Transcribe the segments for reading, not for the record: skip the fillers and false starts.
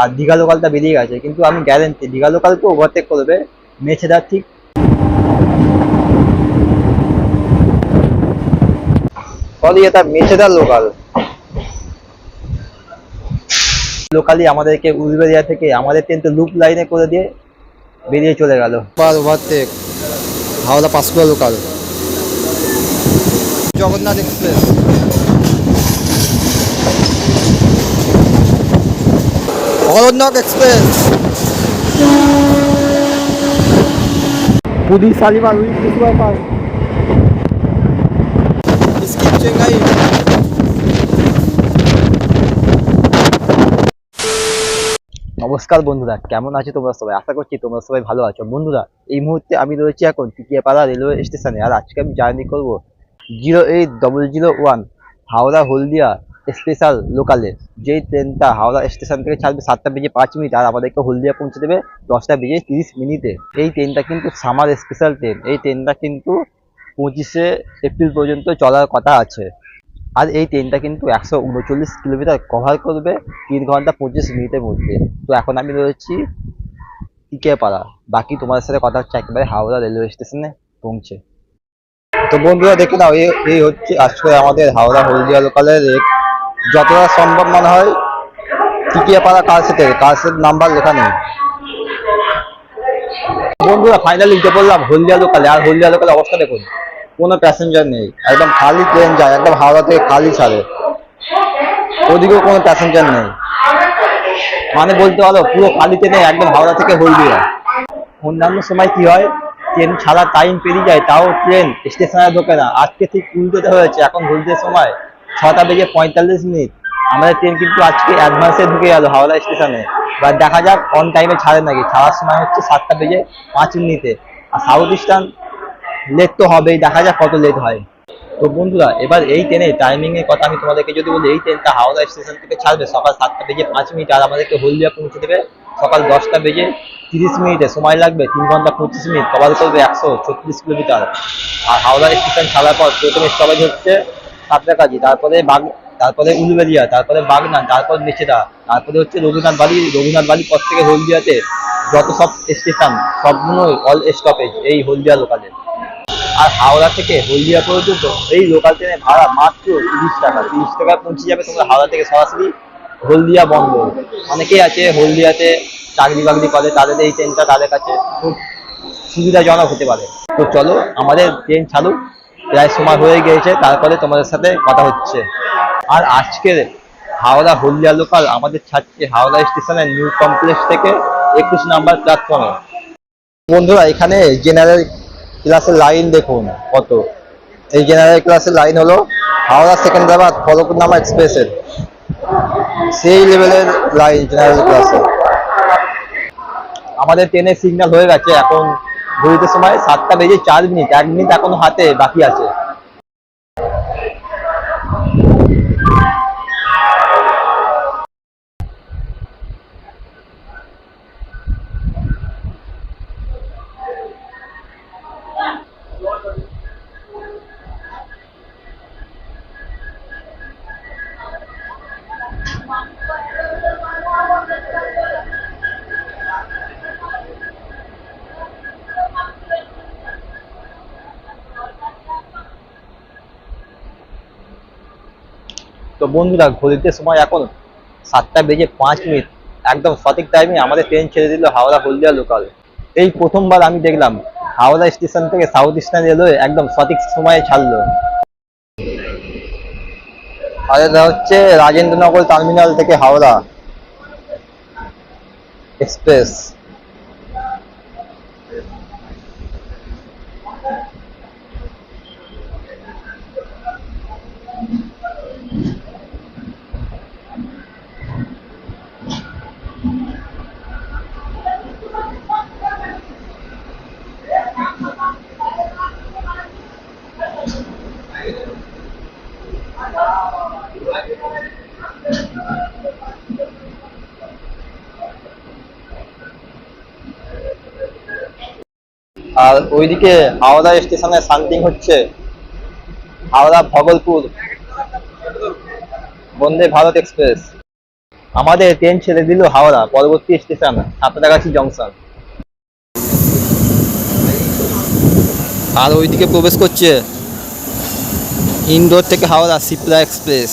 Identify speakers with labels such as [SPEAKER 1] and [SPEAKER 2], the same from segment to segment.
[SPEAKER 1] আর দীঘা লোকালটা বেরিয়ে গেছে, কিন্তু আমি গ্যারেন্টি দীঘা লোকালকে ওভারটেক করবে মেছেদার ঠিক সরি এটা মেছেদার লোকালি আমাদেরকে উলবেড়িয়া থেকে আমাদের ট্রেন তো লুপ লাইনে করে দিয়ে বেরিয়ে চলে গেল। Overtake Howrah Panskura local, Jagannath express, Aranyak express, Puri Shalimar superfast, skip চেঙ্গাই। নমস্কার বন্ধুরা, কেমন আছো তোমরা সবাই? আশা করছি তোমরা সবাই ভালো আছো। বন্ধুরা, এই মুহূর্তে আমি রয়েছি এখন টিকিয়াপাড়া রেলওয়ে স্টেশনে, আর আজকে আমি জার্নি করবো 08001 হাওড়া হলদিয়া স্পেশাল লোকালে। যেই ট্রেনটা হাওড়া স্টেশন থেকে ছাড়বে 7:05 আর আমাদেরকে হলদিয়া পৌঁছে দেবে 10:30 এই ট্রেনটা কিন্তু সামার স্পেশাল ট্রেন। এই ট্রেনটা কিন্তু 25শে এপ্রিল পর্যন্ত চলার কথা আছে। আর এই ট্রেনটা কিন্তু 139 কিলোমিটার কভার করবে 3 ঘন্টা 25 মিনিটের মধ্যে। তো এখন আমি রয়েছি টিকিয়াপাড়া, বাকি তোমাদের সাথে কথা হচ্ছে একেবারে হাওড়া রেলওয়ে স্টেশনে পৌঁছে। তো বন্ধুরা দেখে নাও, এই হচ্ছে আজকে আমাদের হাওড়া হলদিয়া লোকালের যতটা সম্ভব মনে হয় টিকিয়াপাড়া কার সেট নাম্বার লেখা নেই। বন্ধুরা ফাইনালি উঠে পড়লাম হলদিয়া লোকালে, আর হলদিয়া লোকালের অবস্থা দেখুন, কোনো প্যাসেঞ্জার নেই, একদম খালি ট্রেন যায়, একদম হাওড়া থেকে খালি ছাড়ে, ওদিকেও কোনো প্যাসেঞ্জার নেই, মানে বলতে পারো পুরো খালি ট্রেনে একদম হাওড়া থেকে হলদিয়া। অন্যান্য সময় কি হয়, ট্রেন ছাড়ার টাইম পেরিয়ে যায় তাও ট্রেন স্টেশনে ঢোকে না। আজকে ঠিক উল্টোতে হয়েছে, এখন হলদিয়ার সময় 6:45। আমাদের ট্রেন কিন্তু আজকে অ্যাডভান্সে ঢুকে গেল হাওড়া স্টেশনে। এবার দেখা যাক অন টাইমে ছাড়ে নাকি। ছাড়ার সময় হচ্ছে 7:05। আর সাউথ ইস্টার্ন লেট তো হবেই, দেখা যাক কত লেট হয়। তো বন্ধুরা, এবার এই ট্রেনের টাইমিং এর কথা আমি তোমাদেরকে যদি বলি, এই ট্রেনটা হাওড়া স্টেশন থেকে ছাড়বে সকাল 7:05 আর আমাদেরকে হলদিয়া পৌঁছে দেবে সকাল 10:30। সময় লাগবে 3 ঘন্টা 25 মিনিট, কভার করবে 136 কিলোমিটার। আর হাওড়া স্টেশন ছাড়ার পর প্রথমে স্টপেজ হচ্ছে সাঁতরাগাছি, তারপরে উলুবেড়িয়া, তারপরে বাগনান, তারপর মেছেদা, তারপরে হচ্ছে রঘুনাথ বাড়ি পর থেকে হলদিয়াতে যত সব স্টেশন সবগুলোই অল স্টপেজ এই হলদিয়া লোকালে। আর হাওড়া থেকে হলদিয়া পর্যন্ত এই লোকাল ট্রেনের ভাড়া মাত্র 30 টাকায় পৌঁছে যাবে তোমরা হাওড়া থেকে সরাসরি হলদিয়া বন্দর। অনেকেই আছে হলদিয়াতে চাকরি বাকরি করে, তাদের এই ট্রেনটা তাদের কাছে খুব সুবিধাজনক হতে পারে। তো চলো আমাদের ট্রেন ছাড়ুক, প্রায় সময় হয়ে গিয়েছে, তারপরে তোমাদের সাথে কথা হচ্ছে। আর আজকের হাওড়া হলদিয়া লোকাল আমাদের ছাড়ছে হাওড়া স্টেশনের নিউ কমপ্লেক্স থেকে 21 নম্বর প্ল্যাটফর্মে। বন্ধুরা, এখানে জেনারেল ক্লাসের লাইন দেখুন কত। এই জেনারেল ক্লাসের লাইন হলো হাওড়া সেকেন্দ্রাবাদ ফলকনামা এক্সপ্রেসের সেই লেভেলের লাইন জেনারেল ক্লাসে। আমাদের ট্রেনের সিগন্যাল হয়ে গেছে, এখন ঘড়িতে সময় 7:04, 1 মিনিট এখনো হাতে বাকি আছে। তো বন্ধুরা, ঘড়িতে সময় এখন 7:05, একদম সঠিক টাইমে আমাদের ট্রেন ছেড়ে দিল হাওড়া হলদিয়া লোকাল। এই প্রথমবার আমি দেখলাম হাওড়া স্টেশন থেকে সাউথ ইস্টার্ন রেলওয়ে একদম সঠিক সময়ে ছাড়লো। আর এটা হচ্ছে রাজেন্দ্রনগর টার্মিনাল থেকে হাওড়া এক্সপ্রেস। আর ওইদিকে হাওড়া স্টেশনে শান্তিং হচ্ছে হাওড়া ভগলপুর বন্দে ভারত এক্সপ্রেস। আমাদের ট্রেন ছেড়ে দিল হাওড়া, পরবর্তী স্টেশন সাঁতরাগাছি জংশন। আর ওইদিকে প্রবেশ করছে ইন্দোর থেকে হাওড়া শিপ্রা এক্সপ্রেস।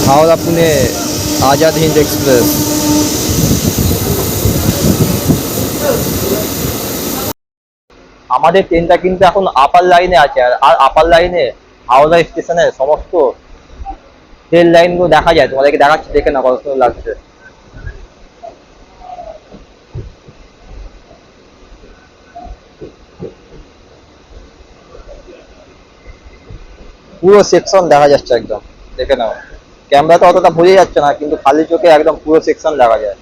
[SPEAKER 1] হাওড়া পুনে আজাদ হিন্দ এক্সপ্রেস। আমাদের ট্রেনটা কিন্তু এখন আপার লাইনে আছে, আর আপার লাইনে হাওড়া স্টেশনের সমস্ত ট্রেন লাইনগুলো দেখা যায়। তোমাদেরকে দেখাচ্ছি, দেখে না কত সুন্দর লাগছে। পুরো সেকশন দেখা যাচ্ছে একদম, দেখে নাও। ক্যামেরাতে অতটা বোঝা যাচ্ছে না, কিন্তু খালি চোখে একদম পুরো সেকশন দেখা যায়।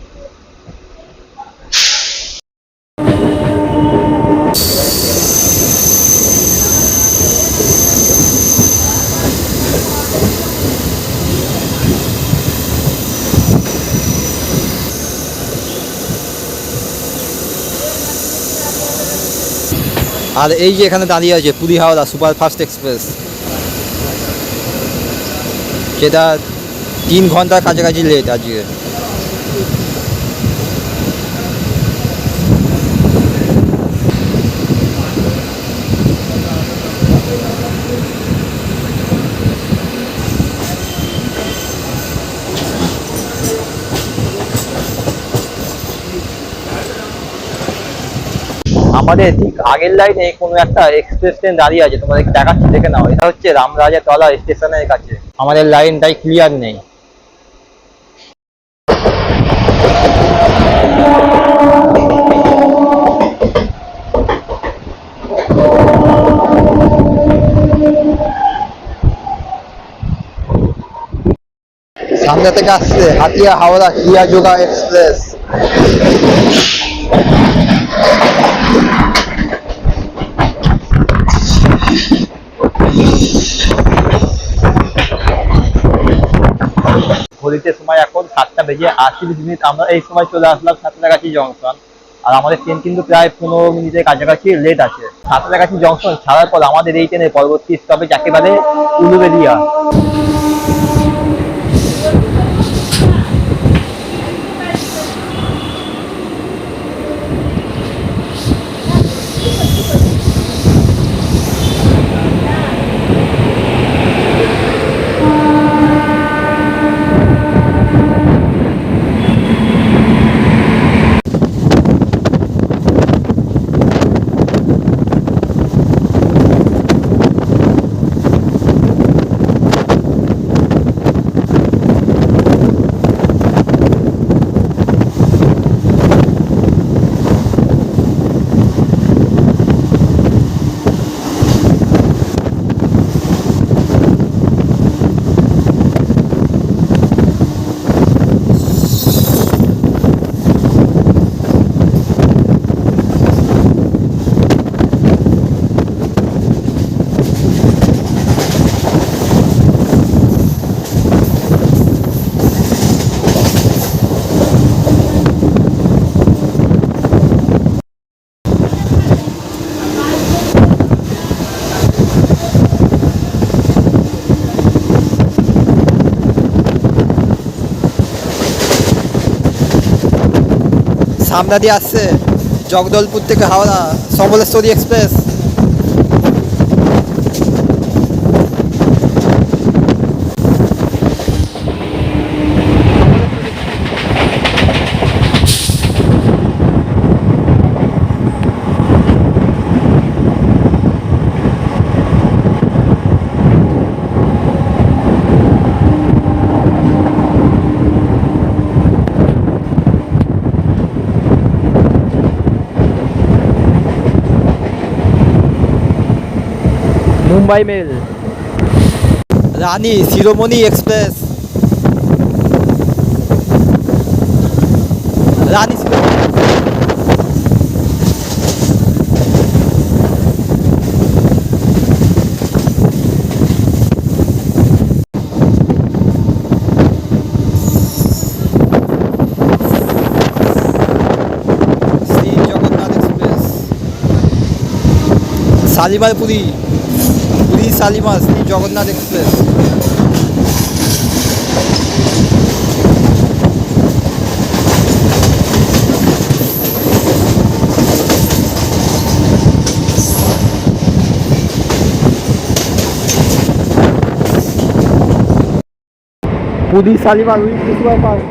[SPEAKER 1] আর এই যে এখানে দাঁড়িয়ে আছে পুরী হাওড়া সুপারফাস্ট এক্সপ্রেস, সেটা 3 ঘন্টার কাছাকাছি লেট আজকে। আমাদের ঠিক আগের লাইনে কোনো একটা এক্সপ্রেস ট্রেন দাঁড়িয়ে আছে, তোমাদেরকে দেখাচ্ছি, দেখে নাও। এটা হচ্ছে রামরাজাতলা স্টেশনের কাছে। আমাদের লাইনটাই ক্লিয়ার নেই। সামনে থেকে আসছে হাতিয়া হাওড়া কিয়া যোগা এক্সপ্রেস। ঘড়িতে সময় এখন 7:80। আমরা এই সময় চলে আসলাম সাঁতরাগাছি জংশন। আর আমাদের ট্রেন কিন্তু প্রায় 15 মিনিটের কাছাকাছি লেট আছে। সাঁতরাগাছি জংশন ছাড়ার পর আমাদের এই ট্রেনের পরবর্তী স্টপেজ একেবারে উলুবেড়িয়া। সামনে দিয়ে আসছে জগদলপুর থেকে Howrah Samleshwari express. Mumbai mail, Rani Shiromani express, Rani Shiromani. Shri Jagannath express, Shalimar Puri, Puri Shalimar Shri Jagannath express. Puri Shalimar weekly super fast.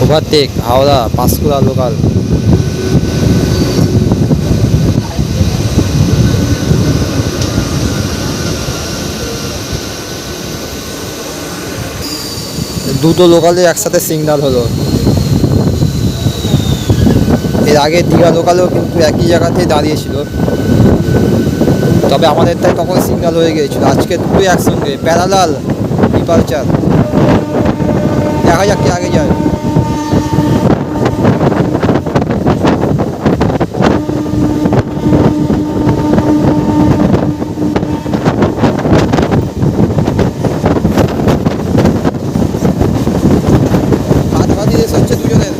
[SPEAKER 1] Overtake Howrah Panskura local. দুটো লোকালে একসাথে সিগন্যাল হলো। এর আগে দীঘা লোকালেও কিন্তু একই জায়গাতেই দাঁড়িয়েছিল, তবে আমাদেরটাই তখন সিগন্যাল হয়ে গিয়েছিল। আজকে দুটোই একসঙ্গে প্যারালাল ডিপারচার। দেখা যাক কে আগে যায়। হাতবাজি রেস হচ্ছে দুজনের।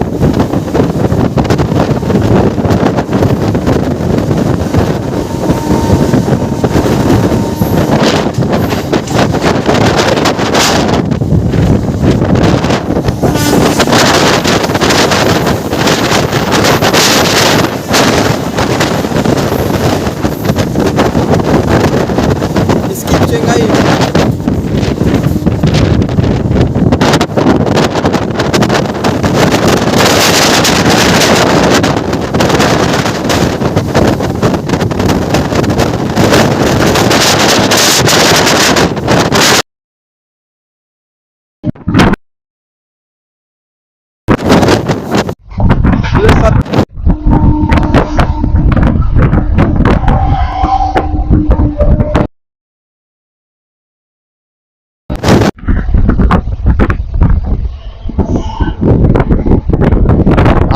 [SPEAKER 1] চেঙ্গাই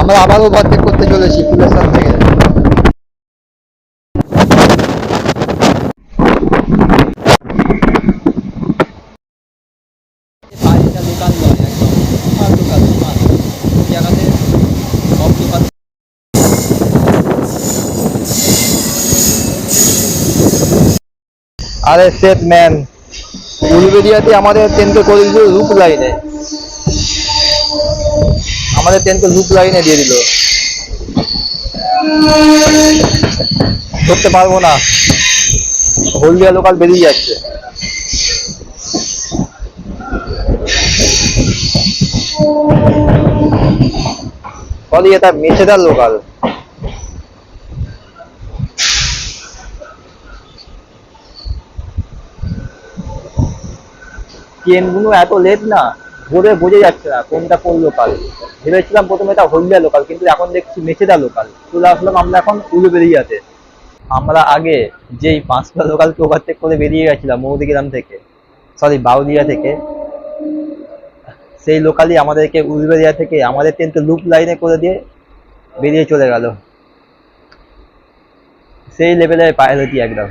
[SPEAKER 1] আমরা আবারও ওভারটেক করতে চলেছি ফুলেশ্বর থেকে। আরে সেট ম্যান, উলবেরিয়াতে আমাদের ট্রেনকে করে দিল লুপ লাইনে, আমাদের ট্রেনকে লুপ লাইনে দিয়ে দিল। ধরতে পারবো না, হলদিয়া লোকাল বেরিয়ে যাচ্ছে। সরি, এটা মেছেদার লোকাল। ট্রেনগুলো এত লেট না, ধরে বোঝা যাচ্ছে না কোনটা কোন লোকাল। ভেবেছিলাম প্রথমে এটা হলদিয়া লোকাল, কিন্তু এখন দেখছি মেছেদা লোকাল। চলে আসলাম আমরা এখন উলুবেড়িয়াতে। আমরা আগে যেই পাঁচটা লোকালকে ওভারটেক করে বেরিয়ে গেছিলাম মৌদিগ্রাম থেকে, সরি বাউদিয়া থেকে, সেই লোকালই আমাদেরকে উলুবেড়িয়া থেকে আমাদের ট্রেনকে লুপ লাইনে করে দিয়ে বেরিয়ে চলে গেল। সেই লেভেলের পাইলটি একদম।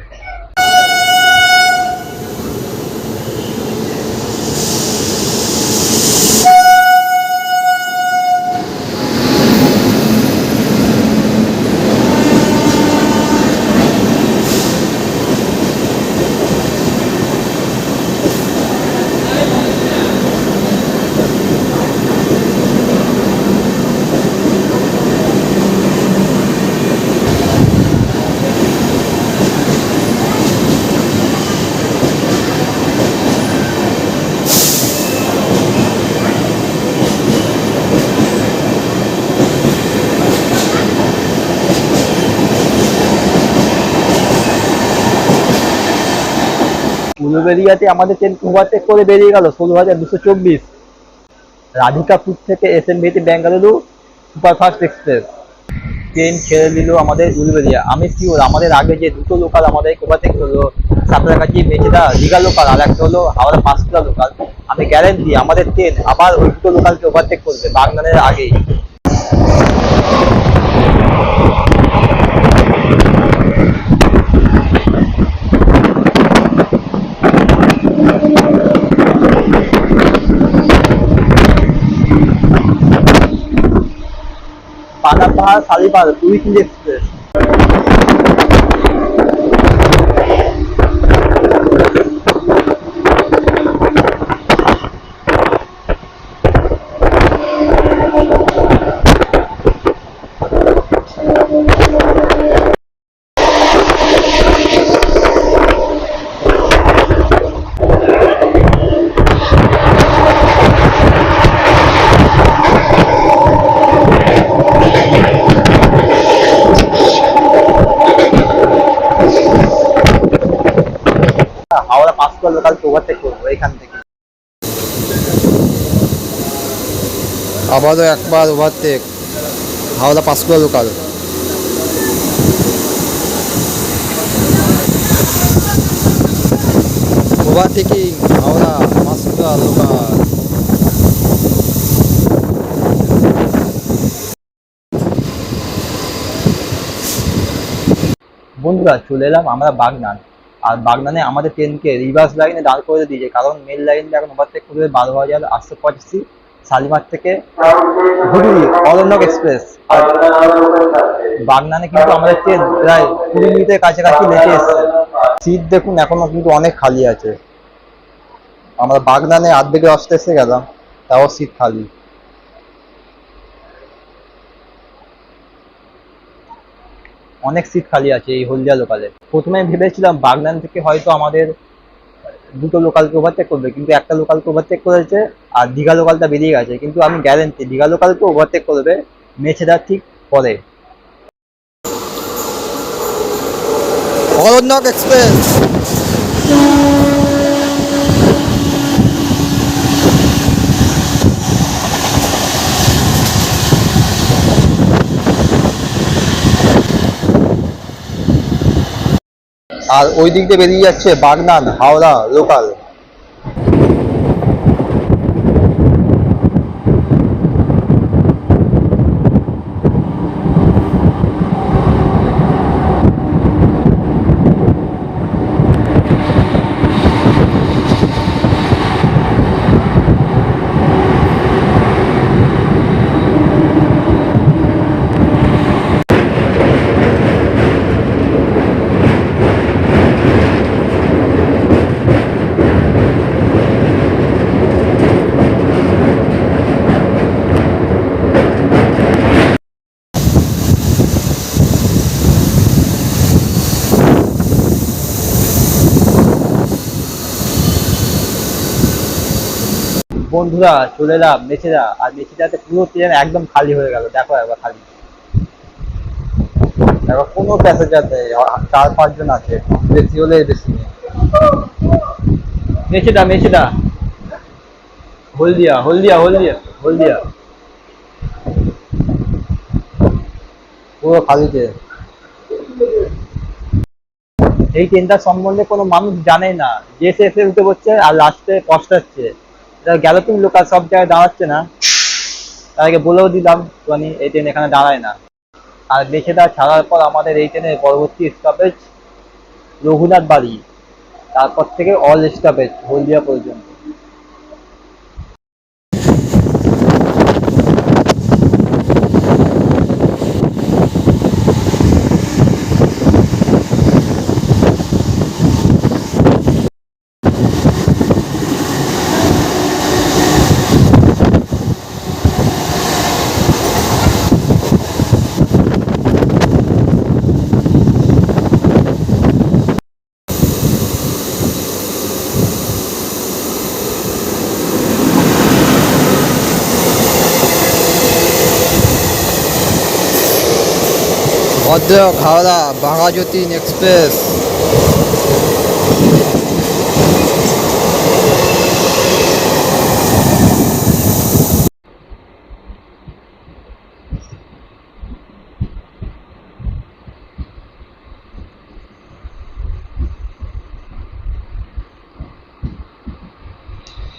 [SPEAKER 1] উলুবেড়িয়াতে আমাদের ট্রেন ওভারটেক করে বেরিয়ে গেল 16,224। রাধিকাপুর থেকে এসএনভিটি বেঙ্গালুরু সুপারফাস্ট এক্সপ্রেস ট্রেন ছেড়ে দিল আমাদের উলুবেড়িয়া। আমি শিওর আমাদের আগে যে দুটো লোকাল আমাদের ওভারটেক করলো, সাঁতরাগাছি মেচেদা দীঘা লোকাল, আর একটা হলো হাওড়া পাঁশকুড়া লোকাল, আমি গ্যারেন্টি আমাদের ট্রেন আবার ওই দুটো লোকালকে ওভারটেক করবে বাগনানের আগেই। Panapara Shalipara tourist express. হাওড়া পাঁশকুড়া লোকালকে ওভারটেক করবো এখান থেকে। আবারও একবার overtake Howrah Panskura local. Overtaking Howrah Panskura local. বন্ধুরা চলে এলাম আমরা বাগনান। আর বাগনানে আমাদের ট্রেনকে রিভার্স লাইনে দাঁড় করে দিয়েছে, কারণ মেন লাইনে এখন ওভারটেক করবে 12,885 শালিমার থেকে হুগলি অরণ্যক এক্সপ্রেস। আর বাগনানে কিন্তু আমাদের ট্রেন প্রায় 20 মিনিটের কাছাকাছি লেটে এসছে। সিট দেখুন এখনো কিন্তু অনেক খালি আছে। আমরা বাগনানে আর্ধেক রাস্তা এসে গেলাম, তাও সিট খালি। অনেক সিট খালি আছে এই হলদিয়া লোকালে। প্রথমে ভেবেছিলাম বাগনান থেকে হয়তো আমাদের দুটো লোকালকে ওভারটেক করবে, কিন্তু একটা লোকালকে ওভারটেক করেছে আর দীঘা লোকালটা বেরিয়ে গেছে। কিন্তু আমি গ্যারেন্টি দীঘা লোকালকে ওভারটেক করবে মেছেদার ঠিক পরে। অরণ্যক এক্সপ্রেস। আর ওই দিক দিয়ে বেরিয়ে যাচ্ছে বাগনান হাওড়া লোকাল। বন্ধুরা চলে এলাম মেছেদা। আর মেছেদাতে পুরো ট্রেন একদম খালি হয়ে গেল, দেখো একবার খালি। দেখো কোনো প্যাসেঞ্জার নেই, 4-5 জন আছে, বেশি হলে বেশি নেই। মেছেদা মেছেদা হলদিয়া হলদিয়া হলদিয়া হলদিয়া পুরো খালি ট্রেন। এই ট্রেনটার সম্বন্ধে কোনো মানুষ জানে না, যে শেষে উঠে পড়ছে আর লাস্টে পস্তাচ্ছে। গ্যালোপিং লোকাল সব জায়গায় দাঁড়াচ্ছে না, তাদেরকে বলেও দিলাম টনি এই ট্রেন এখানে দাঁড়ায় না। আর মেছেদা ছাড়ার পর আমাদের এই ট্রেনের পরবর্তী স্টপেজ রঘুনাথ বাড়ি, তারপর থেকে অল স্টপেজ হলদিয়া পর্যন্ত। ভদ্রক হাওড়া বাঘাযতীন এক্সপ্রেস।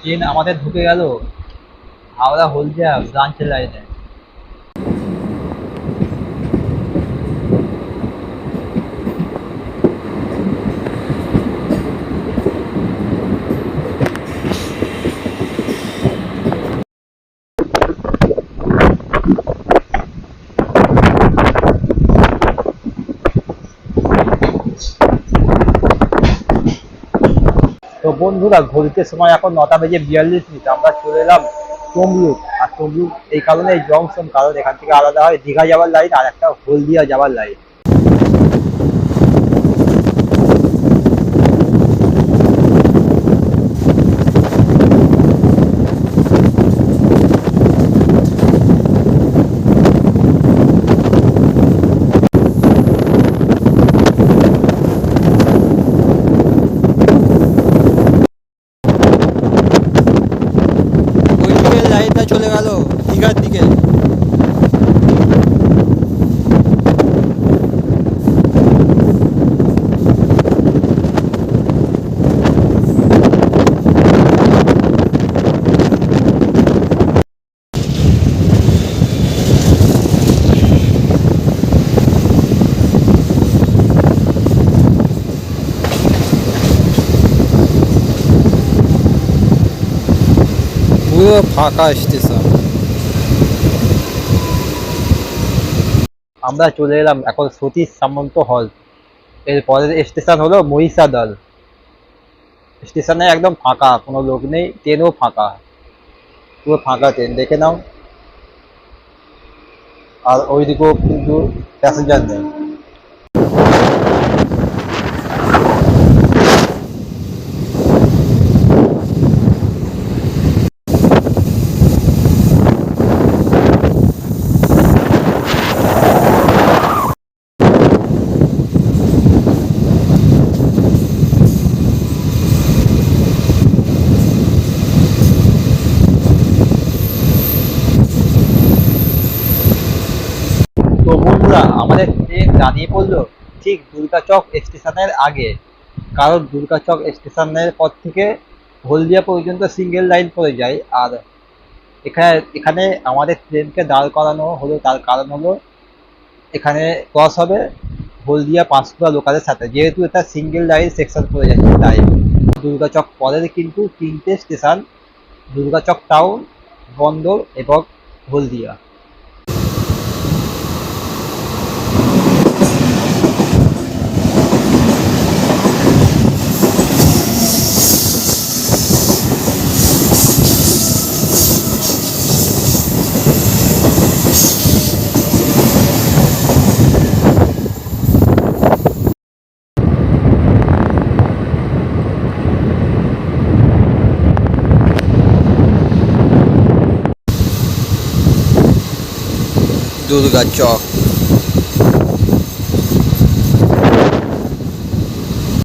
[SPEAKER 1] ট্রেন আমাদের ঢুকে গেল হাওড়া হলদিয়া ব্রাঞ্চের লাইনে। তো বন্ধুরা, ঘড়িতে সময় এখন 9:42। আমরা চলে এলাম তমলুক। আর তমলুক এই কারণে এই জংশন, কারণ এখান থেকে আলাদা হয় দীঘা যাওয়ার লাইন আর একটা হলদিয়া যাওয়ার লাইন। ওই দিকের লাইনটা চলে গেল দীঘার দিকে। পুরো ফাঁকা স্টেশন। আমরা চলে এলাম এখন সতীশ সামন্ত হল। এর পরের স্টেশন হলো মহিষাদল। স্টেশনে একদম ফাঁকা, কোনো লোক নেই, ট্রেনও ফাঁকা, পুরো ফাঁকা ট্রেন, দেখে নাও। আর ওইদিকেও কিন্তু প্যাসেঞ্জার নেই। তো বন্ধুরা, আমাদের ট্রেন দাঁড়িয়ে পড়লো ঠিক দুর্গাচক স্টেশনের আগে। কারণ দুর্গাচক স্টেশনের পর থেকে হলদিয়া পর্যন্ত সিঙ্গেল লাইন পড়ে যায়। আর এখানে আমাদের ট্রেনকে দাঁড় করানো হলো, তার কারণ হলো এখানে ক্রস হবে হলদিয়া পাঁশকুড়া লোকালের সাথে, যেহেতু এটা সিঙ্গেল লাইন সেকশন পড়ে যাচ্ছে তাই। দুর্গাচক পরের কিন্তু তিনটে স্টেশন: দুর্গাচক টাউন, বন্দর এবং হলদিয়া। দুর্গাচক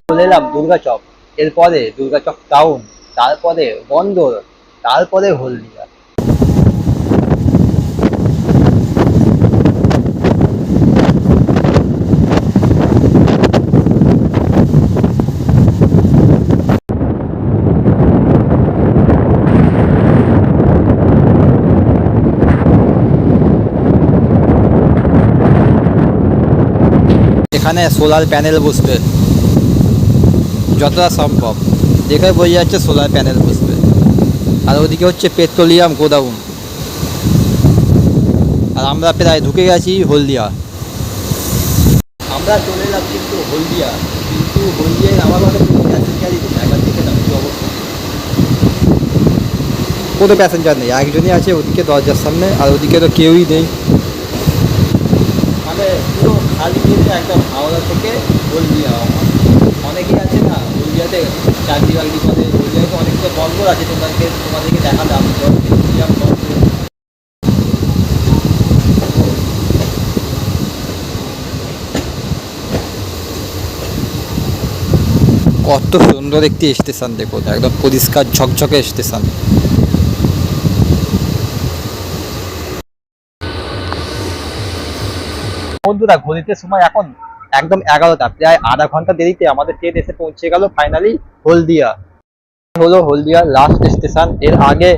[SPEAKER 1] চলে এলাম দুর্গাচক, এরপরে দুর্গাচক টাউন, তারপরে বন্দর, তারপরে হলদিয়া। এখানে সোলার প্যানেল বসবে যতটা সম্ভব, দেখে বোঝা যাচ্ছে সোলার প্যানেল বসবে। আর ওদিকে হচ্ছে পেট্রোলিয়াম গোডাউন। আর আমরা প্রায় ঢুকে গেছি হলদিয়া। আমরা চলে এলাম কিন্তু হলদিয়া, কিন্তু হলদিয়ায় আমার মতো কোনো প্যাসেঞ্জারই নেই। একবার দেখে নাও কি অবস্থা, কোনো প্যাসেঞ্জার নেই, একজনই আছে ওদিকে দরজার সামনে, আর ওদিকে তো কেউই নেই। মানে পুরো খালি গিয়েছে একদম হাওড়া থেকে হলদিয়া। অনেকেই আছে না হলদিয়াতে চাকরি বাকরি করে, হলদিয়াতে অনেক তো বন্দর আছে, তোমাদেরকে দেখালাম পেট্রোলিয়াম বন্দর। কত সুন্দর একটি স্টেশন, দেখো একদম পরিষ্কার ঝকঝকে স্টেশন। বন্ধুরা, ঘড়িতে সময় এখন একদম 11টা। প্রায় আধা ঘন্টা দেরিতে আমাদের ট্রেন এসে পৌঁছে গেল ফাইনালি হলদিয়া। হলো হলদিয়া লাস্ট স্টেশন, এর আগে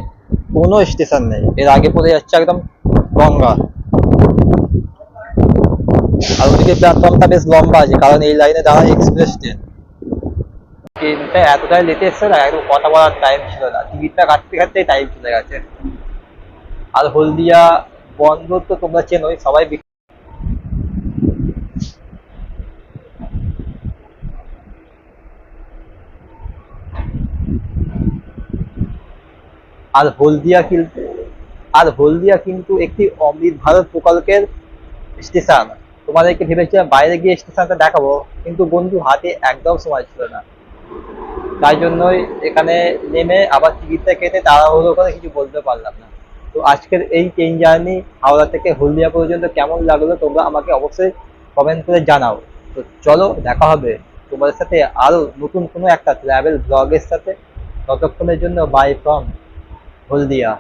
[SPEAKER 1] কোনো স্টেশন নেই, এর আগে পড়ে যাচ্ছে একদম গঙ্গা। আর ওদিকে প্ল্যাটফর্মটা বেশ লম্বা আছে, কারণ এই লাইনে দাঁড়ায় এক্সপ্রেস ট্রেন। ট্রেনটা এতটাই লেটে এসছে না, একদম কথা বলার টাইম ছিল না, টিকিটটা কাটতে কাটতেই টাইম চলে গেছে। আর হলদিয়া বন্দর তো তোমরা চেনোই সবাই। আর হলদিয়া কিন্তু আর হলদিয়া কিন্তু একটি অমৃত ভারত প্রকল্পের স্টেশন। তোমাদেরকে ভেবেছিলাম বাইরে গিয়ে স্টেশনটা দেখাবো, কিন্তু বন্ধু হাতে একদম সময় ছিল না, তাই জন্যই এখানে নেমে আবার টিকিটটা কেটে তাড়াহুড়ো করে কিছু বলতে পারলাম না। তো আজকের এই ট্রেন জার্নি হাওড়া থেকে হলদিয়া পর্যন্ত কেমন লাগলো তোমরা আমাকে অবশ্যই কমেন্ট করে জানাও। তো চলো দেখা হবে তোমাদের সাথে আরো নতুন কোনো একটা ট্রাভেল ব্লগের সাথে। ততক্ষণের জন্য বাই ফ্রম হলদিয়া।